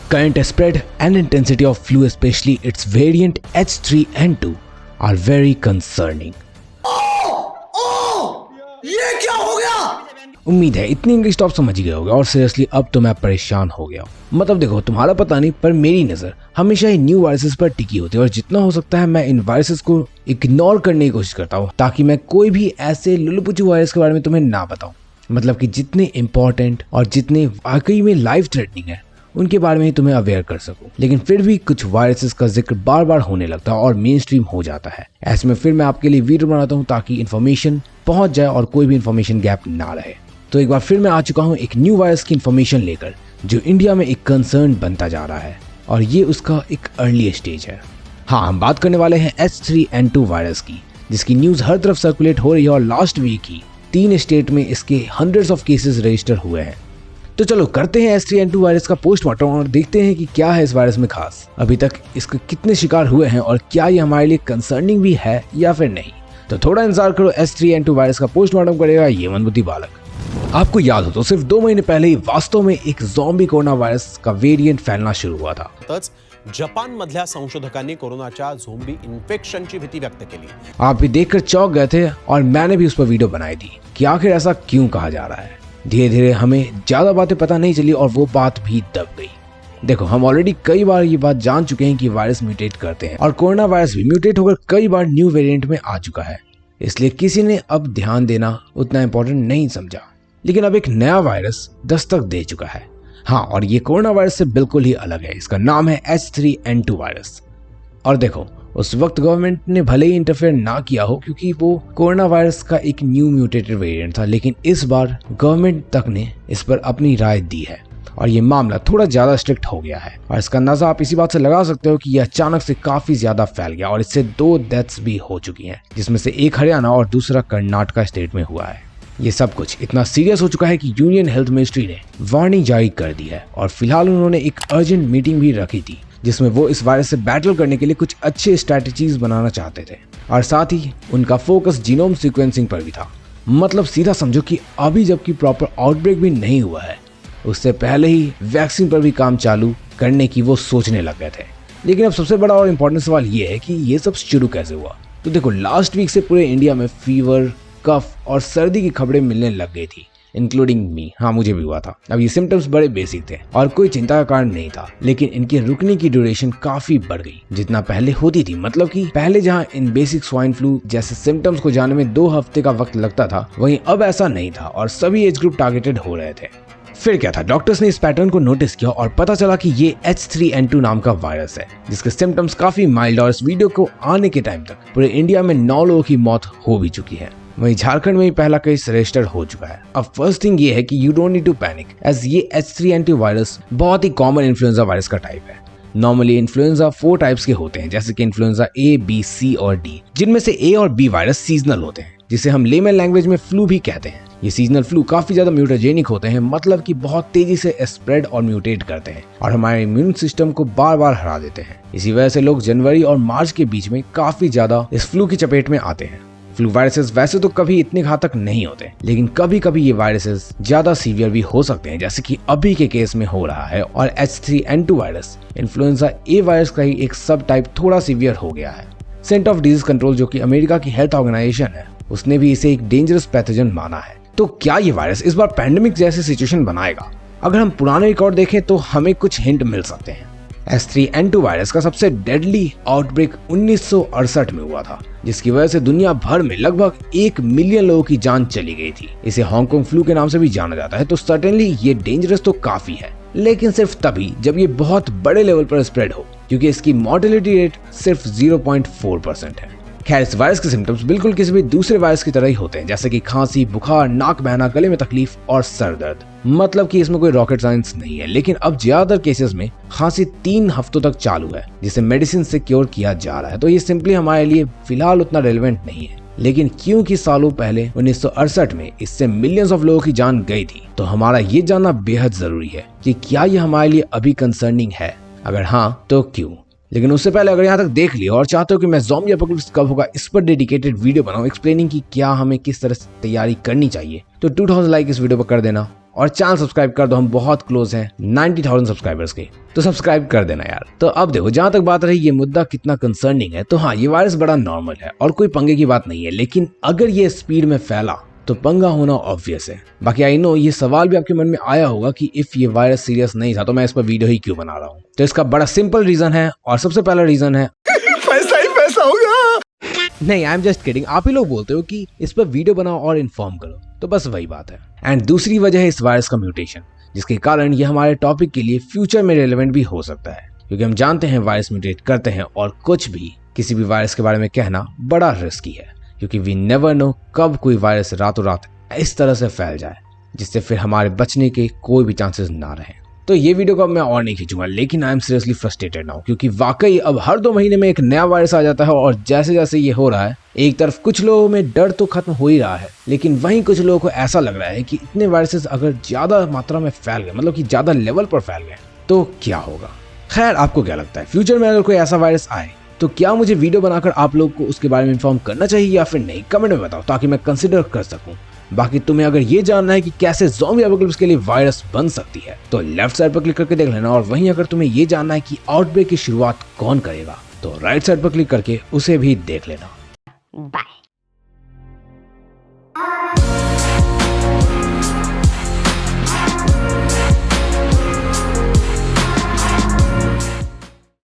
Current spread and intensity of flu, especially its variant H3N2, are very concerning. ये क्या हो गया? उम्मीद है इतनी इंग्लिश तो आप समझ ही गए होगे और सीरियसली अब तो मैं परेशान हो गया हूँ। मतलब देखो, तुम्हारा पता नहीं पर मेरी नजर हमेशा ही न्यू वायरसेस पर टिकी होती है और जितना हो सकता है मैं इन वायरसेस को इग्नोर करने की कोशिश करता हूँ ताकि मैं कोई भी ऐसे लुलुपुचू वायरस के बारे में तुम्हें ना बताऊं। मतलब कि जितने इंपॉर्टेंट और जितने वाकई में लाइफ थ्रेटनिंग है उनके बारे में ही तुम्हें अवेयर कर सकूं। लेकिन फिर भी कुछ वायरसेस का जिक्र बार बार होने लगता है और मेन स्ट्रीम हो जाता है। ऐसे में फिर मैं आपके लिए वीडियो बनाता हूं ताकि इन्फॉर्मेशन पहुंच जाए और कोई भी इन्फॉर्मेशन गैप ना रहे। तो एक बार फिर मैं आ चुका हूं एक न्यू वायरस की इन्फॉर्मेशन लेकर जो इंडिया में एक कंसर्न बनता जा रहा है और ये उसका एक अर्ली स्टेज है। हाँ, हम बात करने वाले हैं H3N2 वायरस की, जिसकी न्यूज हर तरफ सर्कुलेट हो रही है और लास्ट वीक ही 3 स्टेट में इसके हंड्रेड्स ऑफ केसेस रजिस्टर हुए हैं। तो चलो करते हैं H3N2 वायरस का पोस्टमार्टम और देखते हैं कि क्या है इस वायरस में खास, अभी तक इसके कितने शिकार हुए हैं और क्या ये हमारे लिए कंसर्निंग भी है या फिर नहीं। तो थोड़ा इंतजार करो, H3N2 वायरस का पोस्टमार्टम करेगा ये मंदबुद्धि बालक। आपको याद हो तो सिर्फ 2 महीने पहले ही वास्तव में एक ज़ॉम्बी कोरोना वायरस का वेरिएंट फैलना शुरू हुआ था। जपान मधल्या संशोधकांनी कोरोनाच्या झोंबी इन्फेक्शनची भीती व्यक्त केली। आप भी देखकर चौंक गए थे और मैंने भी उस पर वीडियो बनाई थी कि आखिर ऐसा क्यों कहा जा रहा है। धीरे धीरे हमें ज्यादा बातें पता नहीं चली और वो बात भी दब गई। देखो, हम ऑलरेडी कई बार ये बात जान चुके हैं कि वायरस म्यूटेट करते हैं और कोरोना वायरस भी म्यूटेट होकर कई बार न्यू वेरिएंट में आ चुका है, इसलिए किसी ने अब ध्यान देना उतना इम्पोर्टेंट नहीं समझा। लेकिन अब एक नया वायरस दस्तक दे चुका है। हाँ, और ये कोरोना वायरस से बिल्कुल ही अलग है। इसका नाम है H3N2 वायरस। और देखो, उस वक्त गवर्नमेंट ने भले ही इंटरफेयर ना किया हो क्योंकि वो कोरोना वायरस का एक न्यू म्यूटेटेड वेरिएंट था, लेकिन इस बार गवर्नमेंट तक ने इस पर अपनी राय दी है और ये मामला थोड़ा ज्यादा स्ट्रिक्ट हो गया है। और इसका अंदाजा आप इसी बात से लगा सकते हो कि ये अचानक से काफी ज्यादा फैल गया और इससे 2 डेथ्स भी हो चुकी हैं, जिसमें से एक हरियाणा और दूसरा कर्नाटका स्टेट में हुआ है। ये सब कुछ इतना सीरियस हो चुका है कि यूनियन हेल्थ मिनिस्ट्री ने वार्निंग जारी कर दी है और फिलहाल उन्होंने एक अर्जेंट मीटिंग भी रखी थी जिसमें वो इस वायरस से बैटल करने के लिए कुछ अच्छे स्ट्रैटेजीज बनाना चाहते थे और साथ ही उनका फोकस जीनोम सीक्वेंसिंग पर भी था। मतलब सीधा समझो कि अभी जबकि प्रॉपर आउटब्रेक भी नहीं हुआ है, उससे पहले ही वैक्सीन पर भी काम चालू करने की वो सोचने लग गए थे। लेकिन अब सबसे बड़ा और इम्पोर्टेंट सवाल ये है कि ये सब शुरू कैसे हुआ। तो देखो, लास्ट वीक से पूरे इंडिया में फीवर, कफ और सर्दी की खबरें मिलने लग गई थी, इंक्लूडिंग मी। हाँ, मुझे भी हुआ था। अब ये सिम्टम्स बड़े बेसिक थे और कोई चिंता का कारण नहीं था, लेकिन इनके रुकने की ड्यूरेशन काफी बढ़ गई जितना पहले होती थी। मतलब कि पहले जहाँ इन बेसिक स्वाइन फ्लू जैसे सिम्टम्स को जाने में 2 हफ्ते का वक्त लगता था, वहीं अब ऐसा नहीं था और सभी एज ग्रुप टारगेटेड हो रहे थे। फिर क्या था, डॉक्टर्स ने इस पैटर्न को नोटिस किया और पता चला कि ये H3N2 नाम का वायरस है जिसके सिम्टम्स काफी माइल्ड और इस वीडियो को आने के टाइम तक पूरे इंडिया में 9 लोगों की मौत हो भी चुकी है। वहीं झारखंड में ही पहला केस रजिस्टर हो चुका है। अब फर्स्ट थिंग ये है कि you don't need to panic, as ये H3N2 वायरस बहुत ही कॉमन इन्फ्लुएंजा वायरस का टाइप है। नॉर्मली इन्फ्लुएंजा 4 टाइप्स के होते हैं, जैसे कि इन्फ्लुएंजा A, B, C और D, जिनमें से A और B वायरस सीजनल होते हैं, जिसे हम लेमन लैंग्वेज में फ्लू भी कहते हैं। ये सीजनल फ्लू काफी ज्यादा म्यूटाजेनिक होते हैं, मतलब कि बहुत तेजी से स्प्रेड और म्यूटेट करते हैं और हमारे इम्यून सिस्टम को बार बार हरा देते हैं। इसी वजह से लोग जनवरी और मार्च के बीच में काफी ज्यादा इस फ्लू की चपेट में आते हैं। फ्लू वायरसेस वैसे तो कभी इतने घातक नहीं होते, लेकिन कभी कभी ये वायरसेस ज्यादा सीवियर भी हो सकते हैं, जैसे कि अभी के केस में हो रहा है। और H3N2 virus influenza A virus का ही एक सब टाइप थोड़ा सीवियर हो गया है। सेंटर ऑफ डिजीज कंट्रोल, जो कि अमेरिका की हेल्थ ऑर्गेनाइजेशन है, उसने भी इसे एक डेंजरस पैथोजन माना है। तो क्या ये वायरस इस बार पैंडेमिक जैसी सिचुएशन बनाएगा? अगर हम पुराने रिकॉर्ड देखें तो हमें कुछ हिंट मिल सकते हैं। H3N2 वायरस का सबसे डेडली आउटब्रेक 1968 में हुआ था, जिसकी वजह से दुनिया भर में लगभग 1 मिलियन लोगों की जान चली गई थी। इसे हांगकांग फ्लू के नाम से भी जाना जाता है। तो सर्टेनली ये डेंजरस तो काफी है, लेकिन सिर्फ तभी जब ये बहुत बड़े लेवल पर स्प्रेड हो, क्योंकि इसकी मॉर्टेलिटी रेट सिर्फ 0.4% है। खैर, इस वायरस के सिम्टम्स बिल्कुल किसी भी दूसरे वायरस की तरह ही होते हैं, जैसे कि खांसी, बुखार, नाक बहना, गले में तकलीफ और सर दर्द। मतलब कि इसमें कोई रॉकेट साइंस नहीं है। लेकिन अब ज्यादातर केसेस में खांसी 3 हफ्तों तक चालू है, जिसे मेडिसिन से क्योर किया जा रहा है। तो ये सिंपली हमारे लिए फिलहाल उतना रेलेवेंट नहीं है। लेकिन क्योंकि सालों पहले 1968 में इससे मिलियंस ऑफ लोगों की जान गई थी, तो हमारा ये जानना बेहद जरूरी है कि क्या ये हमारे लिए अभी कंसर्निंग है। अगर हाँ, तो क्यों? लेकिन उससे पहले अगर यहाँ तक देख लिया और चाहते हो कि मैं ज़ॉम्बी एपोकलिप्स कब होगा इस पर डेडिकेटेड वीडियो बनाऊं एक्सप्लेनिंग कि क्या हमें किस तरह से तैयारी करनी चाहिए, तो 2000 लाइक इस वीडियो पर कर देना और चैनल सब्सक्राइब कर दो। हम बहुत क्लोज हैं 90,000 सब्सक्राइबर्स के, तो सब्सक्राइब कर देना यार। तो अब देखो, जहां तक बात रही ये मुद्दा कितना कंसर्निंग है, तो हाँ ये वायरस बड़ा नॉर्मल है और कोई पंगे की बात नहीं है, लेकिन अगर ये स्पीड में फैला तो पंगा होना ऑब्वियस है। बाकी आई नो ये सवाल भी आपके मन में आया होगा कि इफ ये वायरस सीरियस नहीं था तो मैं इस पर वीडियो ही क्यों बना रहा हूँ। तो इसका बड़ा सिंपल रीजन है और सबसे पहला रीजन है पैसा ही पैसा होगा। नहीं, आई एम जस्ट किडिंग। आप ही लोग बोलते हो कि इस पर वीडियो बनाओ और इन्फॉर्म करो, तो बस वही बात है। एंड दूसरी वजह है इस वायरस का म्यूटेशन, जिसके कारण ये हमारे टॉपिक के लिए फ्यूचर में रेलेवेंट भी हो सकता है, क्योंकि हम जानते हैं वायरस म्यूटेट करते हैं और कुछ भी किसी भी वायरस के बारे में कहना बड़ा रिस्की है, क्योंकि वी नेवर नो कब कोई वायरस रातों रात इस तरह से फैल जाए जिससे फिर हमारे बचने के कोई भी चांसेस ना रहे। तो ये वीडियो को अब मैं और नहीं खींचूंगा, लेकिन I am seriously frustrated now, क्योंकि वाकई अब हर 2 महीने में एक नया वायरस आ जाता है और जैसे जैसे ये हो रहा है, एक तरफ कुछ लोगों में डर तो खत्म हो ही रहा है, लेकिन वहीं कुछ लोगों को ऐसा लग रहा है कि इतने वायरसेस अगर ज्यादा मात्रा में फैल गए, मतलब कि ज्यादा लेवल पर फैल गए, तो क्या होगा। खैर, आपको क्या लगता है, फ्यूचर में अगर कोई ऐसा वायरस आए तो क्या मुझे वीडियो बनाकर आप लोग को उसके बारे में इन्फॉर्म करना चाहिए या फिर नहीं? कमेंट में बताओ ताकि मैं कंसिडर कर सकूं। बाकी तुम्हें अगर ये जानना है कि कैसे ज़ॉम्बी एपोकलिप्स के लिए वायरस बन सकती है तो लेफ्ट साइड पर क्लिक करके देख लेना, और वहीं अगर तुम्हें ये जानना है कि आउटब्रेक की शुरुआत कौन करेगा तो राइट साइड पर क्लिक करके उसे भी देख लेना। बाय।